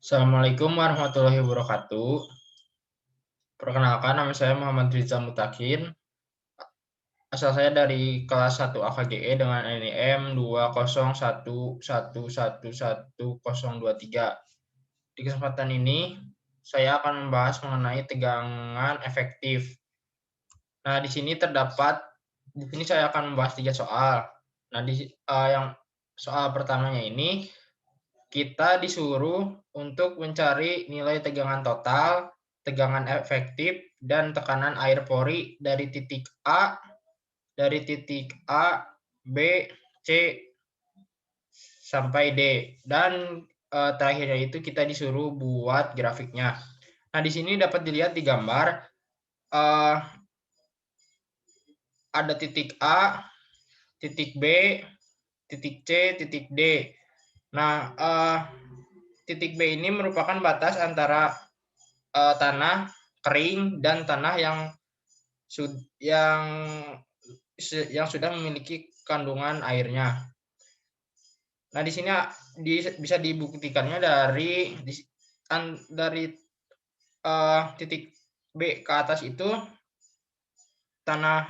Assalamualaikum warahmatullahi wabarakatuh. Perkenalkan, nama saya Muhammad Rizal Mutakin. Asal saya dari kelas 1 AKGE dengan NIM 20111111023. Di kesempatan ini, saya akan membahas mengenai tegangan efektif. Nah, di sini saya akan membahas 3 soal. Nah, yang soal pertamanya ini kita disuruh untuk mencari nilai tegangan total, tegangan efektif, dan tekanan air pori dari titik A, B, C, sampai D. Dan terakhirnya itu kita disuruh buat grafiknya. Nah, di sini dapat dilihat di gambar, eh, ada titik A, titik B, titik C, titik D. Nah, titik B ini merupakan batas antara tanah kering dan tanah yang yang sudah memiliki kandungan airnya. Nah, di sini bisa dibuktikannya dari titik B ke atas itu tanah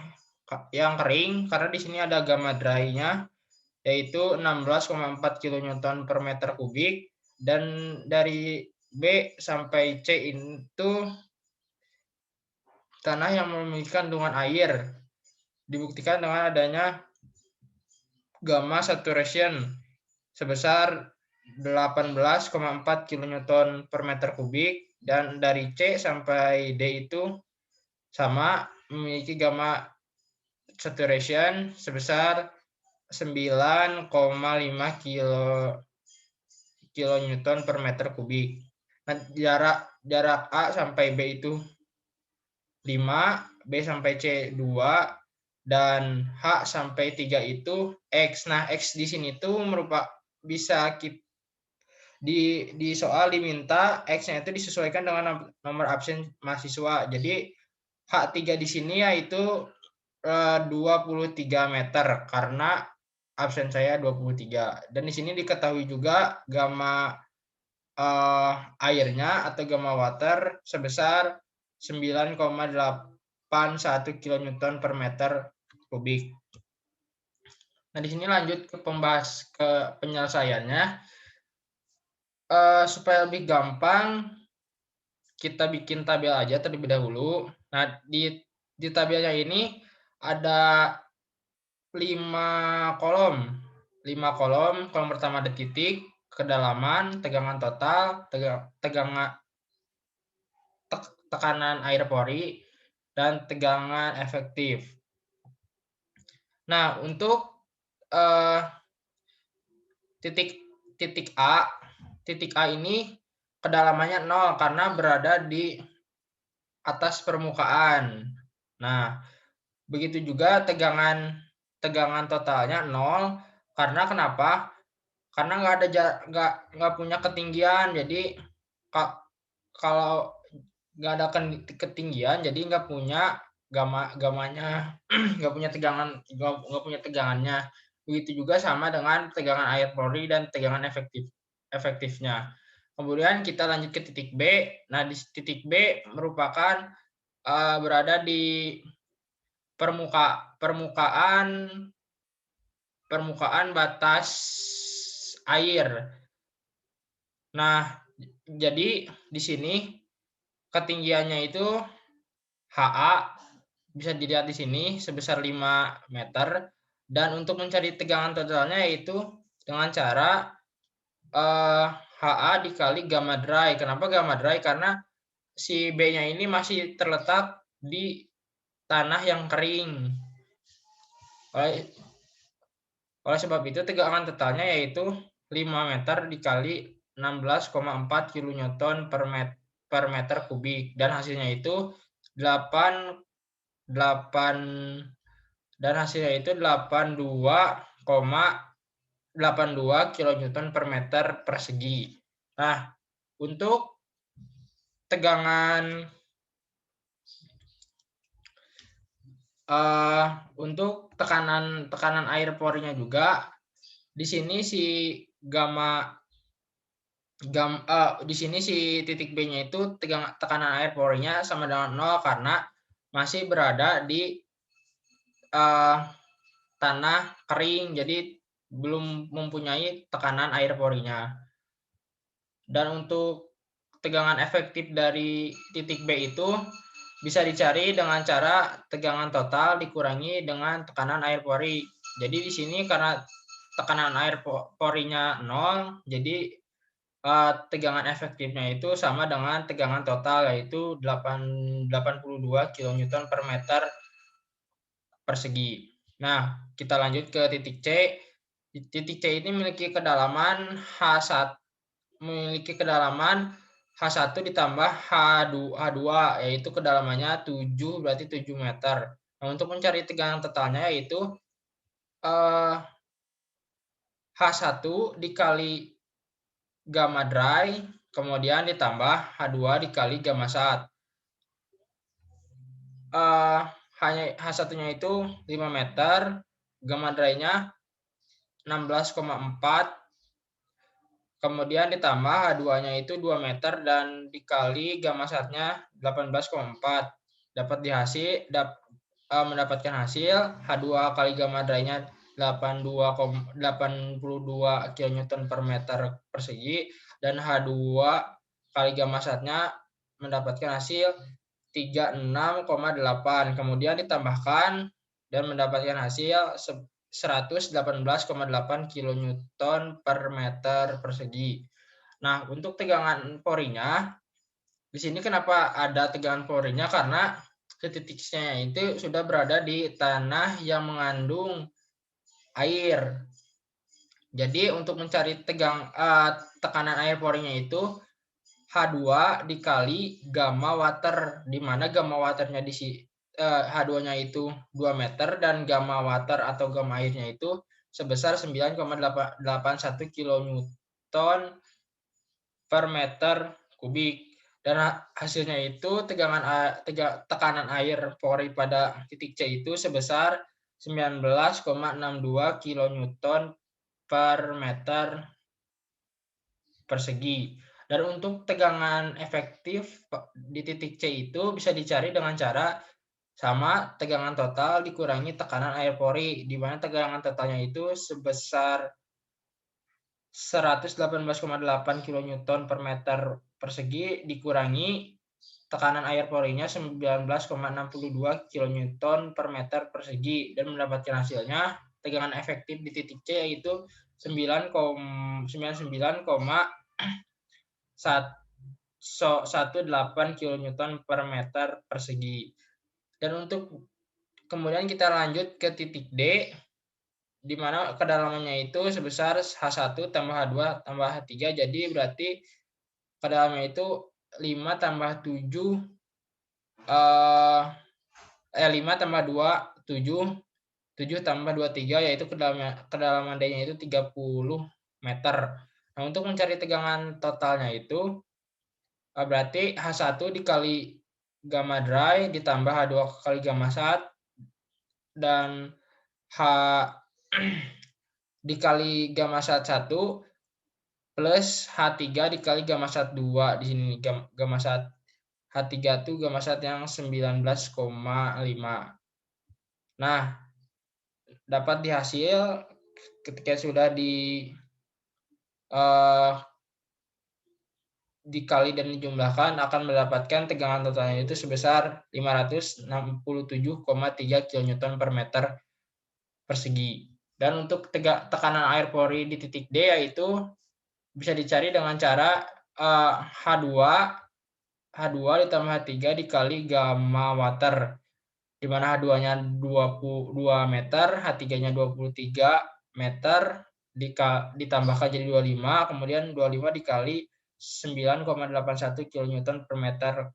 yang kering, karena di sini ada gamma dry-nya yaitu 16,4 kilonewton per meter kubik, dan dari B sampai C itu tanah yang memiliki kandungan air. Dibuktikan dengan adanya gamma saturation sebesar 18,4 kilonewton per meter kubik, dan dari C sampai D itu sama, memiliki gamma saturation sebesar 9,5 kilonewton per meter kubik. Nah, jarak A sampai B itu 5, B sampai C 2, dan H sampai 3 itu X. Nah, X di sini tuh bisa di soal diminta X-nya itu disesuaikan dengan nomor absen mahasiswa. Jadi H3 di sini yaitu 23 meter karena absen saya 23. Dan di sini diketahui juga gamma airnya atau gamma water sebesar 9,81 kilonewton per meter kubik. Nah, di sini lanjut ke penyelesaiannya. Supaya lebih gampang, kita bikin tabel aja terlebih dahulu. Nah, di tabelnya ini ada 5 kolom. 5 kolom. Kolom pertama ada titik, kedalaman, tegangan total, tekanan air pori, dan tegangan efektif. Nah, untuk titik A ini kedalamannya 0 karena berada di atas permukaan. Nah, begitu juga tegangan totalnya 0 karena kenapa? Karena nggak punya ketinggian. Jadi kalau nggak ada ketinggian, jadi nggak punya gamanya, nggak punya tegangannya. Begitu juga sama dengan tegangan air pori dan tegangan efektifnya. Kemudian kita lanjut ke titik B. Nah, di titik B merupakan berada di permukaan batas air. Nah, jadi di sini ketinggiannya itu HA bisa dilihat di sini sebesar 5 meter, dan untuk mencari tegangan totalnya yaitu dengan cara HA dikali gamma dry. Kenapa gamma dry? Karena si B-nya ini masih terletak di tanah yang kering. Oleh sebab itu tegangan totalnya yaitu 5 meter dikali 16,4 kilonewton per meter kubik, dan hasilnya itu 8 82,82 kilonewton per meter persegi. Nah, untuk tegangan tekanan air porinya juga di sini si gamma Di sini si titik B-nya itu tekanan air porinya sama dengan 0 karena masih berada di tanah kering, jadi belum mempunyai tekanan air porinya. Dan untuk tegangan efektif dari titik B itu bisa dicari dengan cara tegangan total dikurangi dengan tekanan air pori. Jadi di sini karena tekanan air porinya 0, jadi tegangan efektifnya itu sama dengan tegangan total, yaitu 82 kN per meter persegi. Nah, kita lanjut ke titik C. Titik C ini memiliki kedalaman H1 ditambah H2, yaitu kedalamannya 7, berarti 7 meter. Nah, untuk mencari tegangan totalnya yaitu H1 dikali gamma dry, kemudian ditambah H2 dikali gamma sat. H1-nya itu 5 meter, gamma dry-nya 16,4, kemudian ditambah H2-nya itu 2 meter dan dikali gamma sat-nya 18,4. Mendapatkan hasil H2 kali gamma dry-nya 82 kN per meter persegi dan H2 kali gamma sat-nya mendapatkan hasil 36,8. Kemudian ditambahkan dan mendapatkan hasil 118,8 kN per meter persegi. Nah, untuk tegangan porinya, di sini kenapa ada tegangan porinya? Karena titiknya itu sudah berada di tanah yang mengandung air. Jadi untuk mencari tekanan air porinya itu H2 dikali gamma water, di mana gamma waternya H2-nya itu 2 meter dan gamma water atau gamma airnya itu sebesar 9,81 kN per meter kubik. Dan hasilnya itu tekanan air pori pada titik C itu sebesar 19,62 kN per meter persegi. Dan untuk tegangan efektif di titik C itu bisa dicari dengan cara sama tegangan total dikurangi tekanan air pori, di mana tegangan totalnya itu sebesar 118,8 kN per meter persegi dikurangi tekanan air porinya 19,62 kN per meter persegi dan mendapatkan hasilnya tegangan efektif di titik C yaitu 99,18 kN per meter persegi. Dan untuk kemudian kita lanjut ke titik D, di mana kedalamannya itu sebesar H1 tambah H2 tambah H3, jadi berarti kedalamannya itu 5 tambah 7, 5 tambah 2, 7, 7 tambah 2, 3, yaitu kedalaman D-nya itu 30 meter. Nah, untuk mencari tegangan totalnya itu berarti H1 dikali gamma dry ditambah H2 kali gamma sat dan H dikali gamma sat 1 plus H3 dikali gamma sat 2. Di sini gamma sat H3 itu gamma sat yang 19,5. Nah, dapat dihasil ketika sudah dikali dan dijumlahkan akan mendapatkan tegangan totalnya itu sebesar 567,3 kN per meter persegi. Dan untuk tekanan air pori di titik D yaitu bisa dicari dengan cara H2 ditambah H3 dikali gamma water, di mana H2-nya 22 meter, H3-nya 23 meter, ditambahkan jadi 25, kemudian 25 dikali 9,81 kN per meter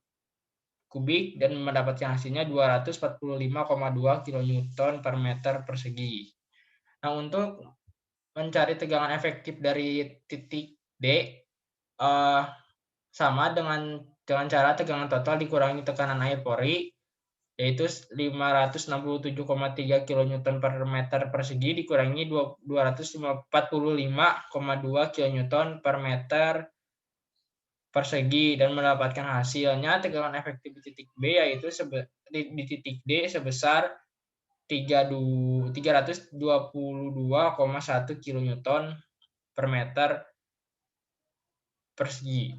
kubik dan mendapatkan hasilnya 245,2 kN per meter persegi. Nah, untuk mencari tegangan efektif dari titik D sama dengan cara tegangan total dikurangi tekanan air pori, yaitu 567,3 kN per meter persegi dikurangi 245,2 kN per meter persegi dan mendapatkan hasilnya tegangan efektif di titik B yaitu di titik D sebesar 322,1 kN per meter persegi.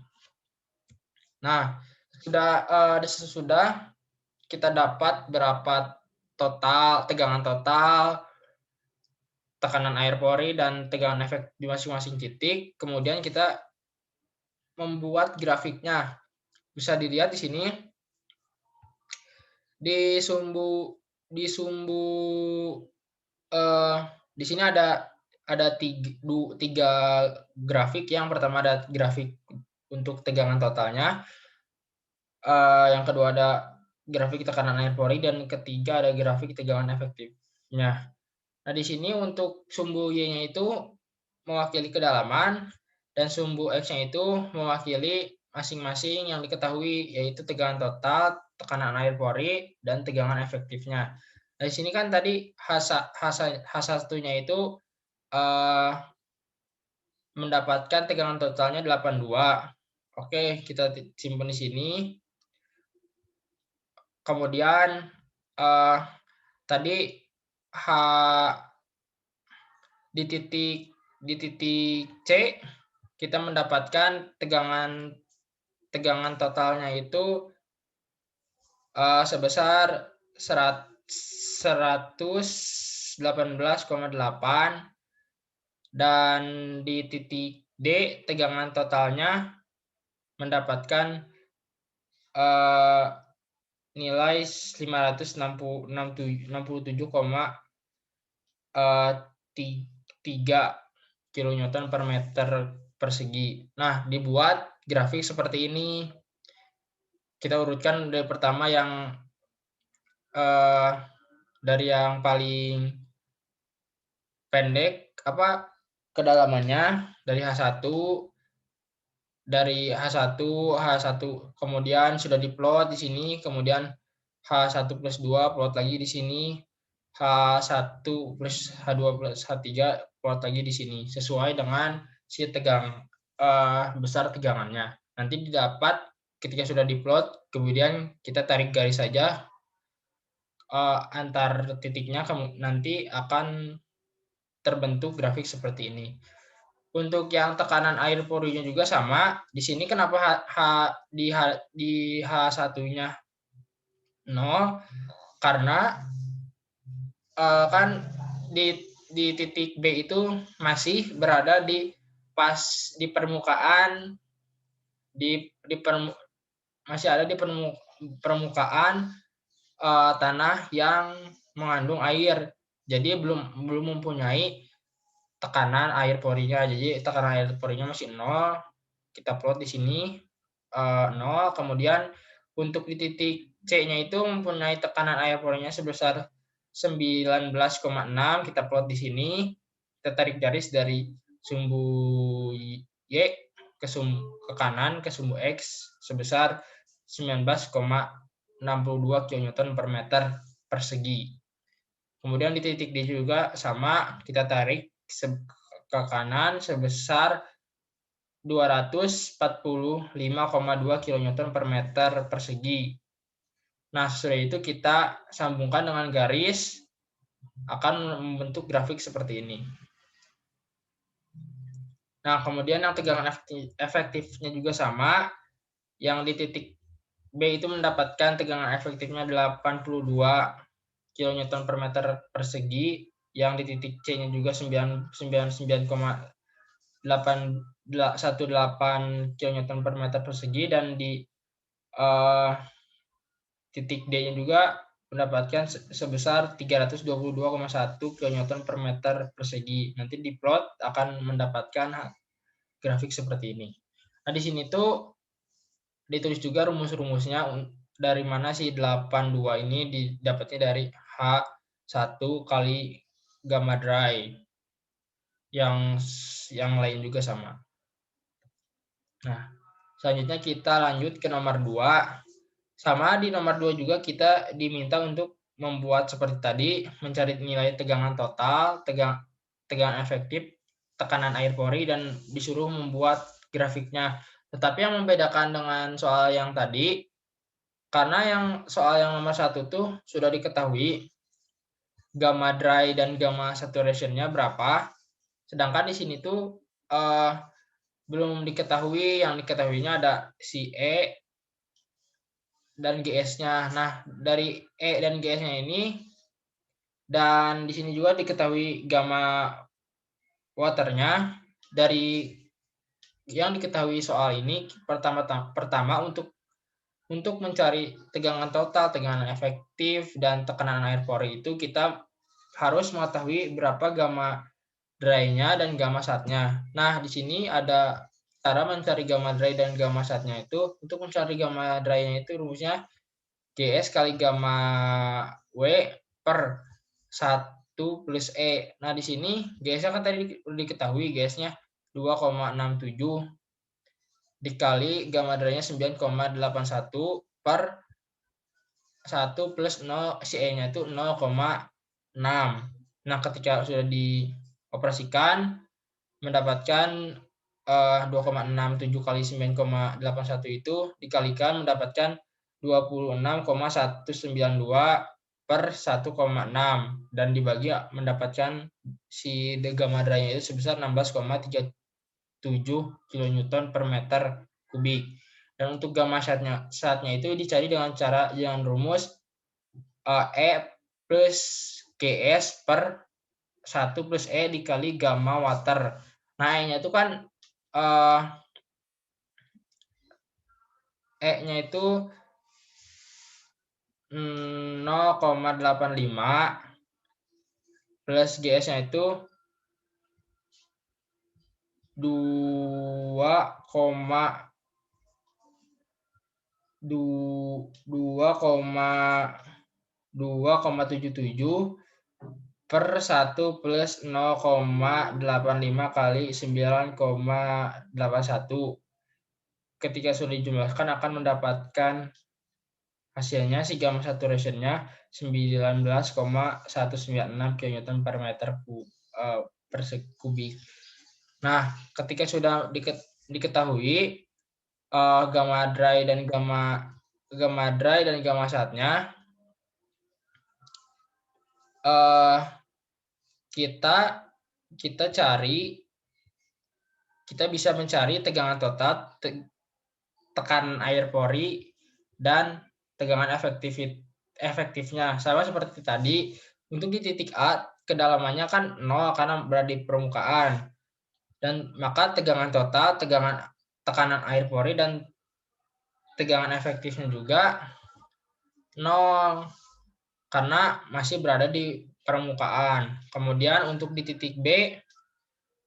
Nah, sudah kita dapat berapa tegangan total, tekanan air pori, dan tegangan efek di masing-masing titik. Kemudian kita membuat grafiknya. Bisa dilihat di sini di sini ada tiga grafik. Yang pertama ada grafik untuk tegangan totalnya, yang kedua ada grafik tekanan air pori, dan ketiga ada grafik tegangan efektifnya. Nah, di sini untuk sumbu Y-nya itu mewakili kedalaman, dan sumbu X-nya itu mewakili masing-masing yang diketahui, yaitu tegangan total, tekanan air pori, dan tegangan efektifnya. Nah, di sini kan tadi H1-nya itu mendapatkan tegangan totalnya 82. Oke, kita simpan di sini. Kemudian tadi di titik C kita mendapatkan tegangan totalnya itu sebesar 118,8, dan di titik D tegangan totalnya mendapatkan nilai 567,3 kN per meter persegi. Nah, dibuat grafik seperti ini. Kita urutkan dari pertama dari yang paling pendek kedalamannya dari H1, kemudian sudah diplot di sini, kemudian H1+2 plot lagi di sini, H1 plus H2 plus H3 plot lagi di sini sesuai dengan si besar tegangannya. Nanti didapat ketika sudah diplot, kemudian kita tarik garis saja antar titiknya, nanti akan terbentuk grafik seperti ini. Untuk yang tekanan air porinya juga sama. Di sini kenapa di H1-nya 0? Karena kan di titik B itu masih berada di permukaan, masih ada di permukaan tanah yang mengandung air. Jadi belum mempunyai tekanan air porinya. Jadi tekanan air porinya masih 0. Kita plot di sini 0. Kemudian untuk di titik C-nya itu mempunyai tekanan air porinya sebesar 19,6. Kita plot di sini. Kita tarik garis dari sumbu Y ke kanan ke sumbu X sebesar 19,62 kN per meter persegi. Kemudian di titik D juga sama, kita tarik ke kanan sebesar 245,2 kN per meter persegi. Nah, setelah itu kita sambungkan dengan garis, akan membentuk grafik seperti ini. Nah, kemudian yang tegangan efektifnya juga sama. Yang di titik B itu mendapatkan tegangan efektifnya 82 kN per meter persegi. Yang di titik C-nya juga 99,818 kN per meter persegi, dan di titik D-nya juga mendapatkan sebesar 322,1 kN per meter persegi. Nanti di plot akan mendapatkan grafik seperti ini. Nah, di sini tuh ditulis juga rumus-rumusnya dari mana si 82 ini didapatnya dari H1 kali gamma dry. Yang lain juga sama. Nah, selanjutnya kita lanjut ke nomor 2. Sama di nomor 2 juga kita diminta untuk membuat seperti tadi, mencari nilai tegangan total, tegangan efektif, tekanan air pori, dan disuruh membuat grafiknya. Tetapi yang membedakan dengan soal yang tadi, karena yang soal yang nomor 1 tuh sudah diketahui gamma dry dan gamma saturation-nya berapa, sedangkan di sini tuh belum diketahui, yang diketahuinya ada si E dan GS-nya. Nah, dari E dan GS-nya ini, dan di sini juga diketahui gamma waternya. Dari yang diketahui soal ini, pertama untuk mencari tegangan total, tegangan efektif, dan tekanan air pori itu kita harus mengetahui berapa gamma dry-nya dan gamma sat-nya. Nah, di sini ada cara mencari gamma dry dan gamma sat-nya itu. Untuk mencari gamma dry-nya itu rumusnya GS kali gamma W per 1 plus E. Nah, di sini GS-nya kan tadi diketahui, GS-nya 2,67 dikali gamma dry-nya 9,81 per 1 plus 0, si E-nya itu 0,6. Nah, ketika sudah dioperasikan, mendapatkan 2,67 kali 9,81 itu dikalikan mendapatkan 26,192 per 1,6 dan dibagi mendapatkan si gamma dry-nya itu sebesar 16,37 kilonewton per meter kubik. Dan untuk gamma sat-nya itu dicari dengan rumus E plus GS per 1 plus E dikali gamma water. Nah, E-nya itu kan E-nya itu 0,85 plus GS-nya itu 2,77 per 1 plus 0,85 kali 9,81. Ketika sudah dijumlahkan akan mendapatkan hasilnya si gamma saturation-nya 19,196 kN per meter kubik. Nah, ketika sudah diketahui gamma dry dan gamma sat-nya, kita bisa mencari tegangan total, tekanan air pori, dan tegangan efektifnya. Sama seperti tadi, untuk di titik A kedalamannya kan 0 karena berada di permukaan. Dan maka tegangan total, tekanan air pori, dan tegangan efektifnya juga 0 karena masih berada di permukaan. Kemudian untuk di titik B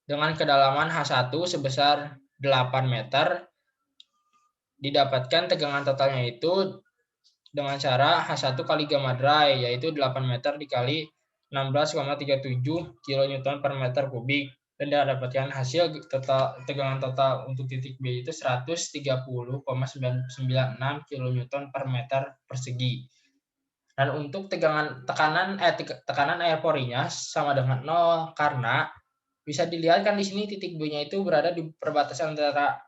dengan kedalaman H1 sebesar 8 meter didapatkan tegangan totalnya itu dengan cara H1 kali gamma dry, yaitu 8 meter dikali 16,37 kN per meter kubik, dan didapatkan hasil tegangan total untuk titik B itu 130,996 kN per meter persegi. Dan untuk tekanan air porinya sama dengan 0 karena bisa dilihat kan di sini titik B-nya itu berada di perbatasan antara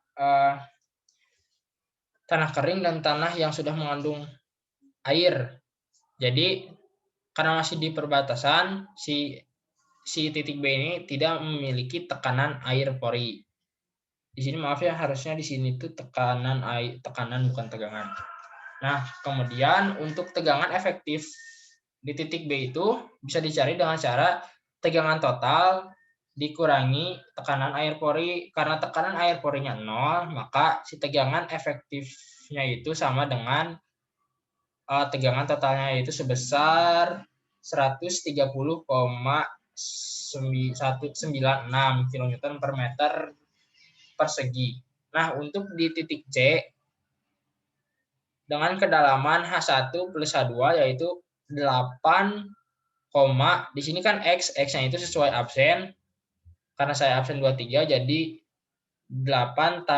tanah kering dan tanah yang sudah mengandung air. Jadi karena masih di perbatasan, si titik B ini tidak memiliki tekanan air pori. Di sini maaf ya, harusnya di sini tuh tekanan bukan tegangan. Nah, kemudian untuk tegangan efektif di titik B itu bisa dicari dengan cara tegangan total dikurangi tekanan air pori. Karena tekanan air porinya 0, maka si tegangan efektifnya itu sama dengan tegangan totalnya yaitu sebesar 130,196 kN per meter persegi. Nah, untuk di titik C dengan kedalaman H1 plus H2 yaitu 8, di sini kan X-nya itu sesuai absen. Karena saya absen 23 jadi 8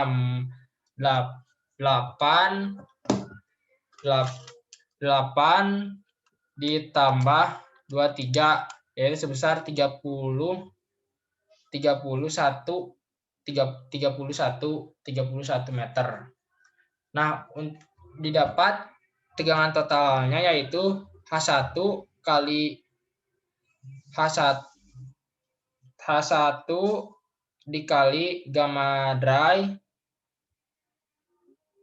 ditambah 23 yaitu sebesar 31,5 31 meter. Nah, didapat tegangan totalnya yaitu H1 kali H1 dikali gamma dry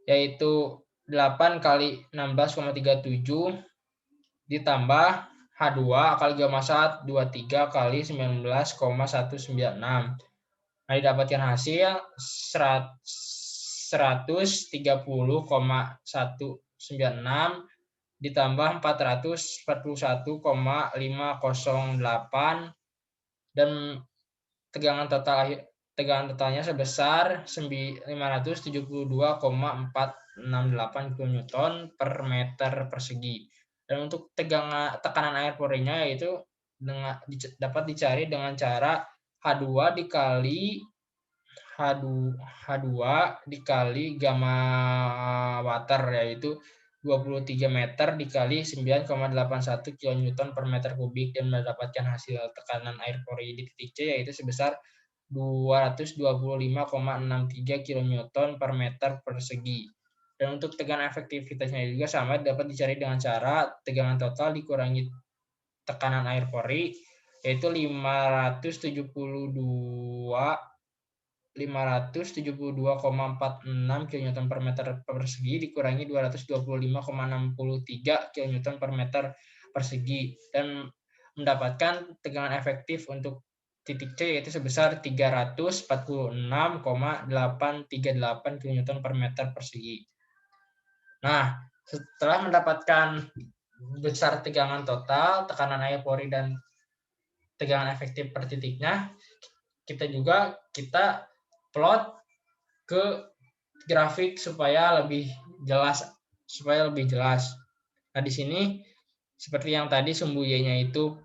yaitu 8 kali 16,37 ditambah H2 kali gamma 1 23 kali 19,196. Nah, didapatkan hasil 130,196 ditambah 441,508 dan tegangan totalnya sebesar 572,468 kN per meter persegi. Dan untuk tekanan air porinya yaitu dapat dicari dengan cara H2 dikali gamma water yaitu 23 meter dikali 9,81 kN per meter kubik dan mendapatkan hasil tekanan air pori di titik C yaitu sebesar 225,63 kN per meter persegi. Dan untuk tegangan efektivitasnya juga sama, dapat dicari dengan cara tegangan total dikurangi tekanan air pori yaitu 572,46 kN per meter persegi dikurangi 225,63 kN per meter persegi dan mendapatkan tegangan efektif untuk titik C yaitu sebesar 346,838 kN per meter persegi. Nah, setelah mendapatkan besar tegangan total, tekanan air pori dan tegangan efektif per titiknya, kita plot ke grafik supaya lebih jelas. Nah, di sini seperti yang tadi sumbu Y-nya itu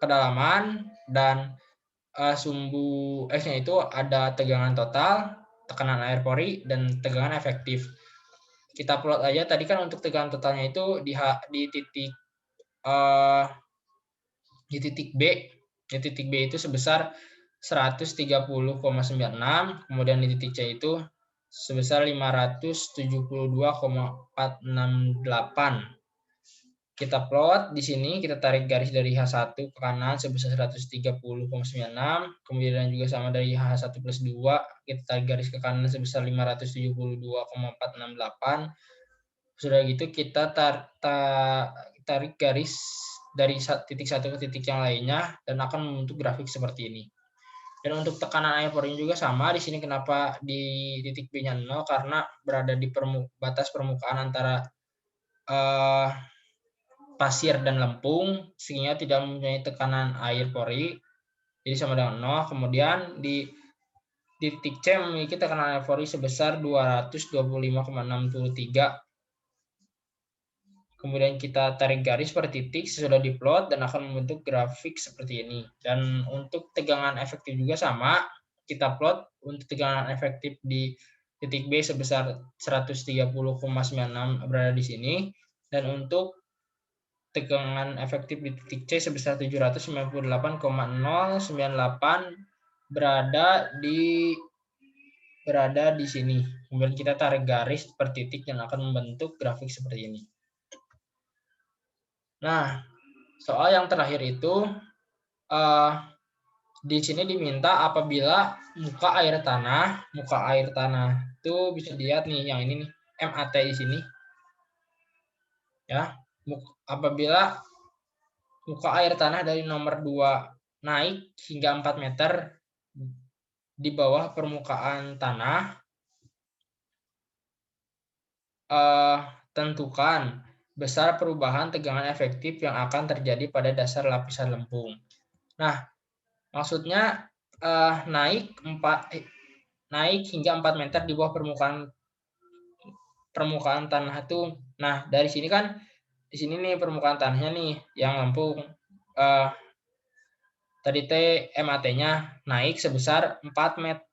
kedalaman dan sumbu X-nya itu ada tegangan total, tekanan air pori dan tegangan efektif. Kita plot aja tadi kan untuk tegangan totalnya itu di titik B. Di titik B itu sebesar 130,96, kemudian di titik C itu sebesar 572,468. Kita plot di sini, kita tarik garis dari H1 ke kanan sebesar 130,96, kemudian juga sama dari H1 plus 2, kita tarik garis ke kanan sebesar 572,468. Sudah gitu kita tarik garis dari titik satu ke titik yang lainnya dan akan membentuk grafik seperti ini. Dan untuk tekanan air porinya juga sama. Di sini kenapa di titik B-nya 0? Karena berada di batas permukaan antara pasir dan lempung, sehingga tidak mempunyai tekanan air pori, jadi sama dengan 0. Kemudian di titik C memiliki tekanan air pori sebesar 225,63. Kemudian kita tarik garis per titik sesudah diplot dan akan membentuk grafik seperti ini. Dan untuk tegangan efektif juga sama, kita plot untuk tegangan efektif di titik B sebesar 130,96 berada di sini, dan untuk tegangan efektif di titik C sebesar 798,098 berada di sini. Kemudian kita tarik garis per titik yang akan membentuk grafik seperti ini. Nah, soal yang terakhir itu di sini diminta apabila muka air tanah itu bisa dilihat nih yang ini nih, MAT di sini. Ya, apabila muka air tanah dari nomor 2 naik hingga 4 meter di bawah permukaan tanah, tentukan besar perubahan tegangan efektif yang akan terjadi pada dasar lapisan lempung. Nah, maksudnya naik hingga 4 meter di bawah permukaan tanah itu. Nah, dari sini kan di sini nih permukaan tanahnya nih yang lempung. Tadi MAT-nya naik sebesar 4 meter.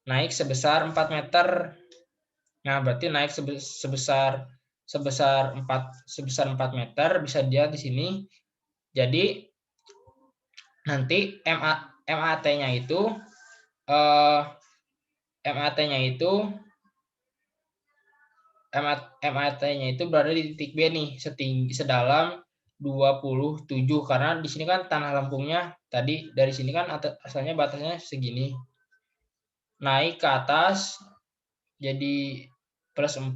Naik sebesar 4 meter. Nah, berarti naik sebesar 4 meter bisa dilihat di sini. Jadi nanti MAT-nya itu MAT-nya itu berada di titik B nih, sedalam 27, karena di sini kan tanah lempungnya tadi dari sini kan asalnya batasnya segini. Naik ke atas jadi plus 4,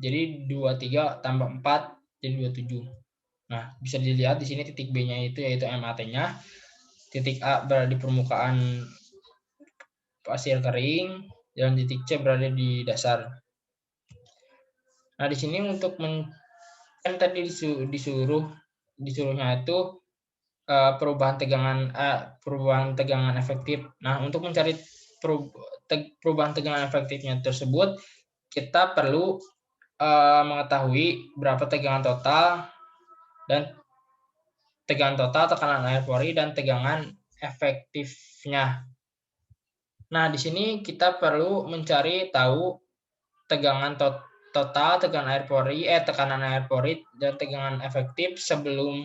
jadi 23 tambah 4 jadi 27. Nah, bisa dilihat di sini titik B-nya itu yaitu MAT-nya. Titik A berada di permukaan pasir kering dan titik C berada di dasar. Nah, di sini untuk kan tadi disuruhnya itu perubahan tegangan efektif. Nah, untuk mencari perubahan tegangan efektifnya tersebut, kita perlu mengetahui berapa tegangan total, tekanan air pori, dan tegangan efektifnya. Nah, di sini kita perlu mencari tahu tegangan total, tekanan air pori, dan tegangan efektif sebelum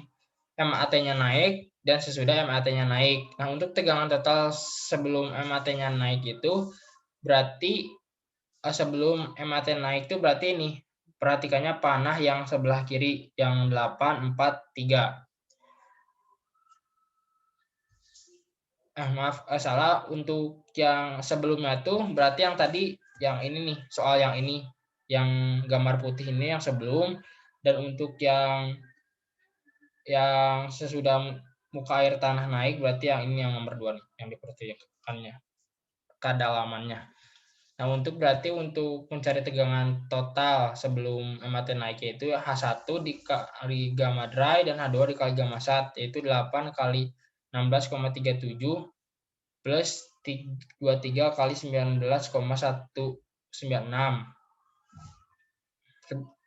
MAT-nya naik dan sesudah MAT-nya naik. Nah, untuk tegangan total sebelum MAT-nya naik itu berarti sebelum MAT naik itu berarti ini, perhatikannya panah yang sebelah kiri yang 8, 4, 3. Maaf, salah. Untuk yang sebelumnya tuh berarti yang tadi yang ini nih, soal yang ini, yang gambar putih ini yang sebelum, dan untuk yang sesudah muka air tanah naik berarti yang ini yang nomor 2 nih, yang diperhatikannya kedalamannya. Nah, untuk mencari tegangan total sebelum MAT naik yaitu H1 dikali gamma dry dan H2 dikali gamma sat, yaitu 8 kali 16,37 plus 23 kali 19,196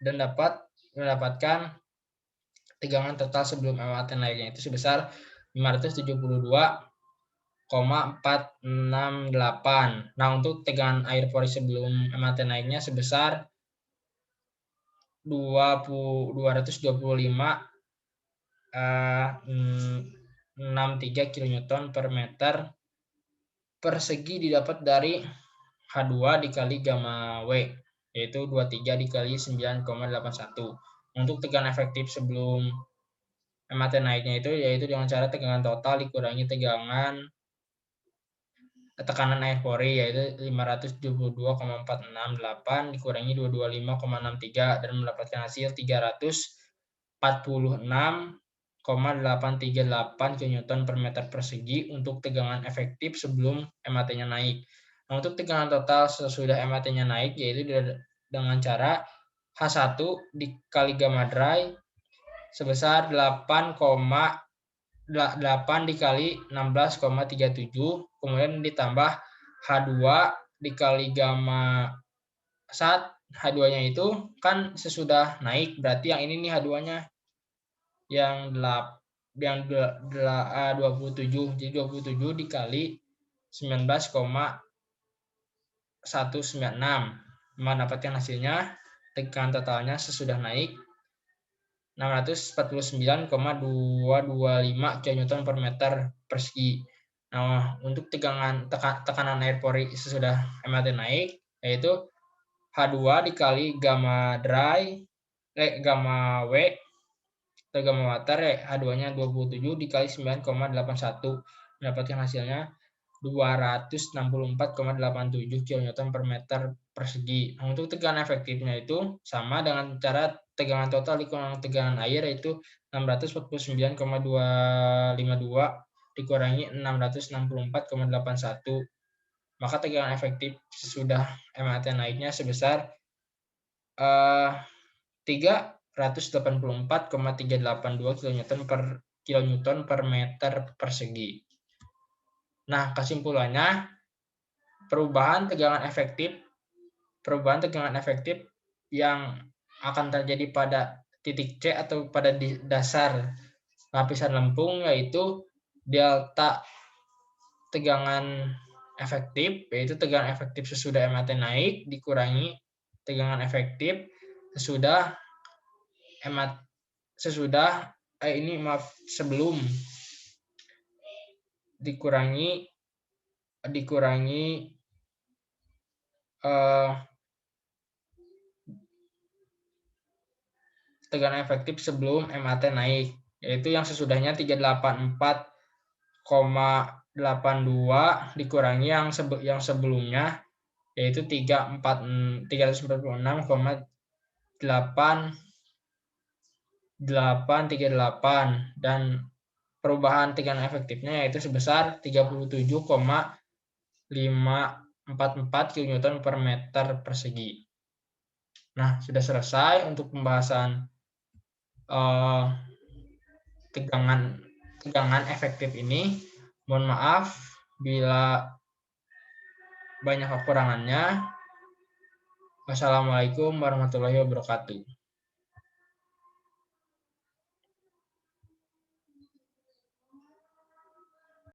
dan mendapatkan tegangan total sebelum MAT naiknya itu sebesar 572,468. Nah, untuk tegangan air pori sebelum MAT naiknya sebesar 265,63 kN per meter persegi didapat dari H2 dikali gamma W, yaitu 23 dikali 9,81. Untuk tegangan efektif sebelum MAT naiknya itu yaitu dengan cara tegangan total dikurangi tekanan air pori, yaitu 572,468 dikurangi 225,63 dan mendapatkan hasil 346,838 kN per meter persegi untuk tegangan efektif sebelum MAT-nya naik. Nah, untuk tegangan total sesudah MAT-nya naik yaitu dengan cara H1 dikali gamma dry sebesar 8 dikali 16,37, kemudian ditambah H2 dikali gamma sat. H2-nya itu kan sesudah naik, berarti yang ini nih H2-nya yang 27. Jadi 27 dikali 19,196. Mendapatkan hasilnya tegangan totalnya sesudah naik 649,225 kN per meter persegi. Nah, untuk tekanan air pori sesudah MAT naik yaitu H2 dikali gamma W atau gamma water, H2-nya 27 dikali 9,81, mendapatkan hasilnya 264,87 kN per meter persegi. Nah, untuk tegangan efektifnya itu sama dengan cara tegangan total dikurangi tegangan air, yaitu 649,252 dikurangi 664,81. Maka tegangan efektif sesudah MAT naiknya sebesar 384,382 kN per meter persegi. Nah, kesimpulannya, perubahan tegangan efektif yang akan terjadi pada titik C atau pada dasar lapisan lempung yaitu delta tegangan efektif, yaitu tegangan efektif sesudah MAT naik dikurangi tegangan efektif sebelum dikurangi tekanan efektif sebelum MAT naik, yaitu yang sesudahnya 384,82 dikurangi yang sebelumnya, yaitu 346,838, dan perubahan tekanan efektifnya yaitu sebesar 37,544 kN per meter persegi. Nah, sudah selesai untuk pembahasan tegangan efektif ini. Mohon maaf bila banyak kekurangannya. Wassalamualaikum warahmatullahi wabarakatuh.